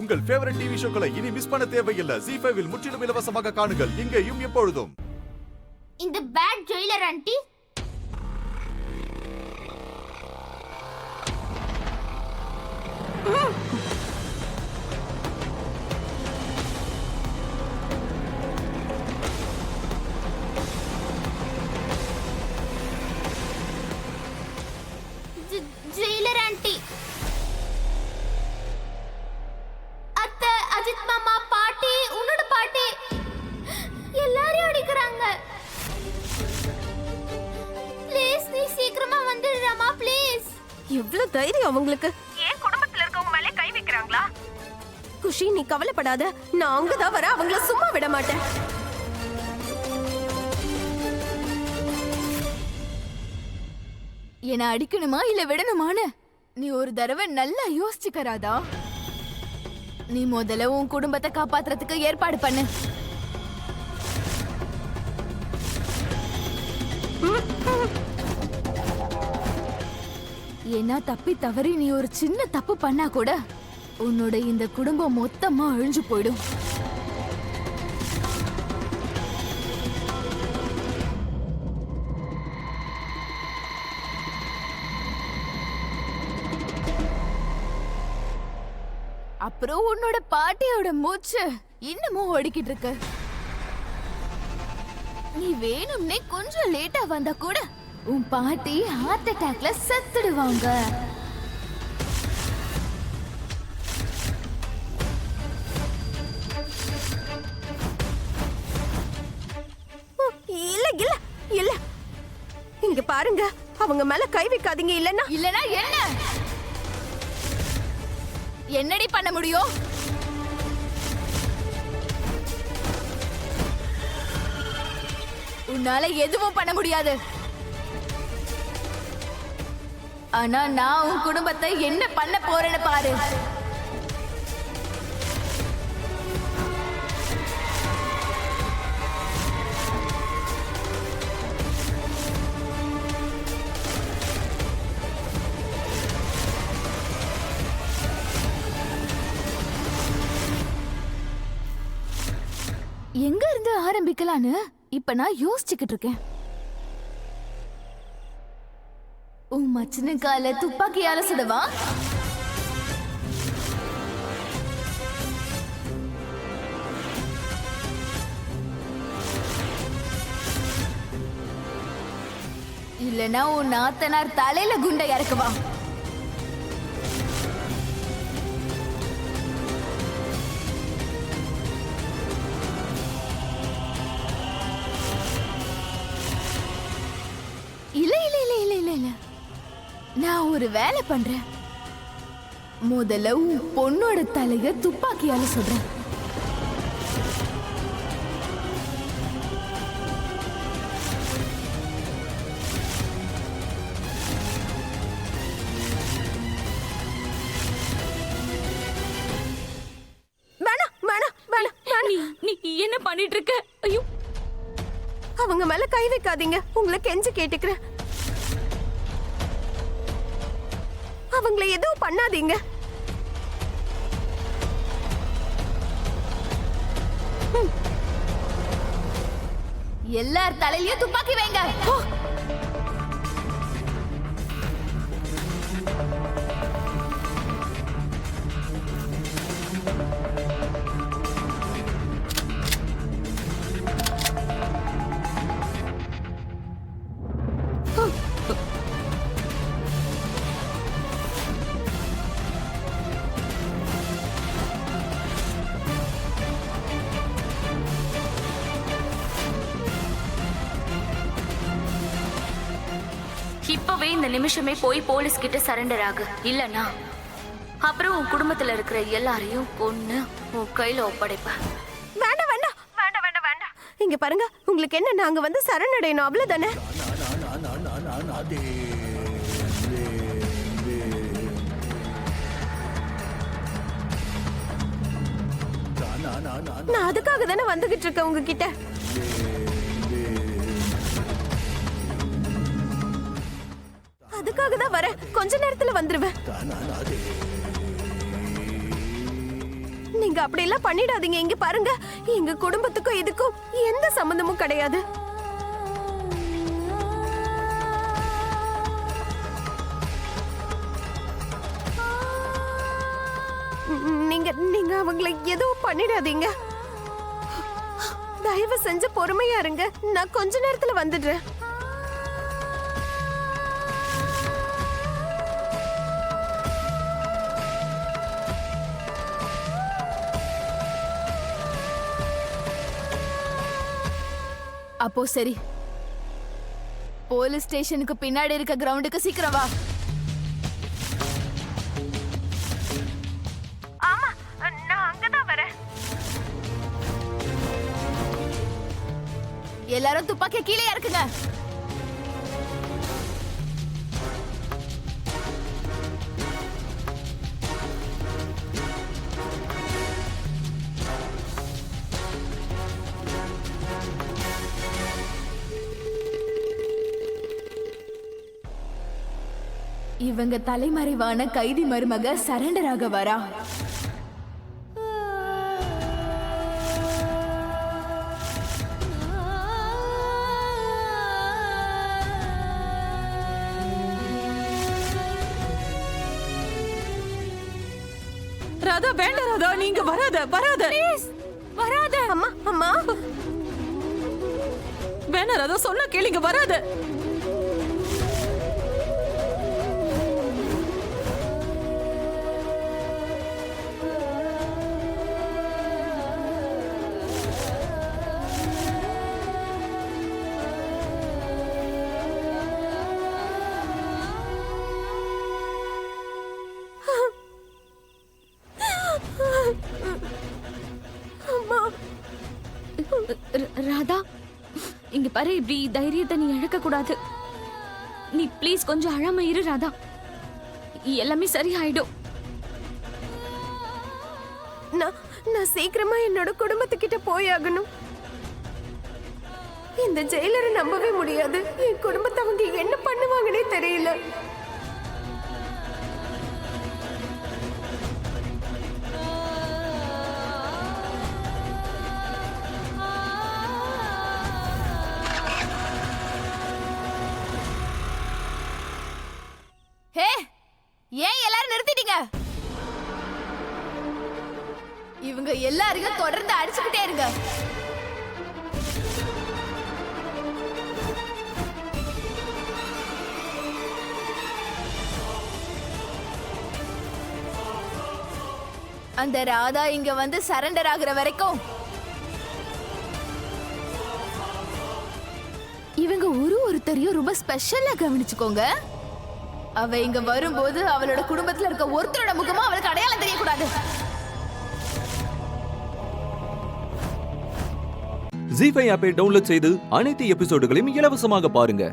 உங்கள் favourite TV ஷோக்களை இனி miss பண்ண தேவையில்லை. ZEE5 இல் முற்றிலும் இலவசமாக காணுங்கள், இங்கேயும் எப்பொழுதும். இந்த bad jailer aunty jailer aunty அத்தை, அஜித் மாமா, பாட்டி, உன்னோட பாட்டி எல்லாரையும் அடிக்கிறாங்க. ப்ளீஸ் நீ சீக்கிரமா வந்துடுறாமா ப்ளீஸ். எவ்வளவு தைரியம் அவங்களுக்கு! ஏன் குடும்பத்துல இருக்கவங்க மேலே கை வைக்கிறாங்களா? குஷி, நீ கவலைப்படாத, நான் அங்கதான் வர, அவங்கள சும்மா விட மாட்டேன். என்ன அடிக்கணுமா இல்ல விடணுமான்னு நீ ஒரு தடவை நல்லா யோசிச்சுக்கறாதா? நீ முதல்ல உன் குடும்பத்தை காப்பாத்துறதுக்கு ஏற்பாடு பண்ணு. ஏன்னா தப்பி தவறி நீ ஒரு சின்ன தப்பு பண்ணா கூட உன்னோட இந்த குடும்பம் மொத்தமா அழிஞ்சு போயிடும். அப்புறம் உன்னோட பாட்டியோட மூச்சு இன்னமும் ஓடிக்கிட்டு இருக்கு. நீ வேணும்னே கொஞ்சம் லேட்டா வந்தா கூட உன் பாட்டி ஹார்ட் அட்டாக்ல செத்துடுவாங்க. இல்ல இல்ல இல்ல, இங்க பாருங்க, அவங்க மேல கை வைக்காதீங்க. இல்லன்னா என்ன என்னடி பண்ண முடியும்? உன்னால எதுவும் பண்ண முடியாது. ஆனா நான் உன் குடும்பத்தை என்ன பண்ண போறேன்னு பாரு. எங்க இருந்து ஆரம்பிக்கலான்னு இப்ப நான் யோசிச்சுக்கிட்டு இருக்கேன். உன் மச்சன கால துப்பாக்கியால சுடவா? இல்லனா உன் நாத்தனார் தலையில குண்டை இறக்குவா? நான் ஒரு வேலை பண்றேன். முதல்ல உன் பொண்ணோட தலைய துப்பாக்கியால சுடுறேன். நீ என்ன பண்ணிட்டு இருக்க? ஐயோ, அவங்க மேல கை வைக்காதீங்க, உங்களை கெஞ்சி கேட்டுக்கிறேன். அவங்கள எதுவும் பண்ணாதீங்க. எல்லார் தலையிலயும் துப்பாக்கி வைங்க. இப்பவே இந்த நிமிஷமே போய் போலீஸ் கிட்ட சரண்டர் ஆகு. இல்லனா அப்புறம் உன் குடும்பத்துல இருக்கிற எல்லாரையும் கொன்னு உன் கையில ஒப்படைப்ப. வேண்டாம் வேண்டாம் வேண்டாம் வேண்டாம் வேண்டாம். இங்க பாருங்க, உங்களுக்கு என்ன, நாங்க வந்து சரணடையணும், அவ்வளவுதானே? நான் அதுக்காக தானே வந்துகிட்டு இருக்கேன் உங்ககிட்ட. அதுக்காக தான் வரேன், கொஞ்ச நேரத்துல வந்துருவேன். நீங்க அப்படி எல்லாம் பண்ணிடாதீங்க. இங்க பாருங்க, எங்க குடும்பத்துக்கும் இதுக்கும் எந்த சம்பந்தமும் கிடையாது. நீங்க நீங்க அவங்களை எதுவும் பண்ணிடாதீங்க. தயவு செஞ்சு பொறுமையா இருங்க. நான் கொஞ்ச நேரத்துல வந்துடுறேன். அப்போ சரி, போலீஸ் ஸ்டேஷனுக்கு பின்னாடி இருக்க கிரவுண்டுக்கு சீக்கிரம் வா. ஆமா, நான் அங்கதான் வரேன். எல்லாரும் துப்பாக்கிய கீழே இறக்குங்க. இவங்க தலைமறைவான கைதி மருமக சரண்டர் ஆக வரா. ராதா, வேண்டாம் ராதா, நீங்க வராத வராத வராத. அம்மா அம்மா, வேணாம் ராதா, சொன்னா கேளுங்க, வராத. ராதா, இங்க பாரு, இப்படி தைரியத்தை நீ இழக்க கூடாது. நீ ப்ளீஸ் கொஞ்சம் அழாம இரு ராதா. எல்லாமே சரியாயிடும். நான் சீக்கிரமா என்னோட குடும்பத்துக்கிட்ட போயாகணும். இந்த ஜெயிலரை நம்பவே முடியாது. என் குடும்பத்தை அவங்க என்ன பண்ணுவாங்கன்னே தெரியல. ஹே, ஏன் எல்லாரும் நிறுத்திட்டீங்க? இவங்க எல்லாரையும் தொடர்ந்து அடிச்சுக்கிட்டே இருங்க. அந்த ராதா இங்க வந்து சரண்டர் ஆகுற வரைக்கும் இவங்க ஒருத்தரையும் ரொம்ப ஸ்பெஷலா கவனிச்சுக்கோங்க. அவ இங்க வரும்போது அவளோட குடும்பத்துல இருக்க ஒருத்தரோட முகமா அவளுக்கு அடையாளம் தெரியக்கூடாது. ஜீ5 ஆப்பை டவுன்லோட் செய்து அனைத்து எபிசோடுகளையும் இலவசமாக பாருங்க.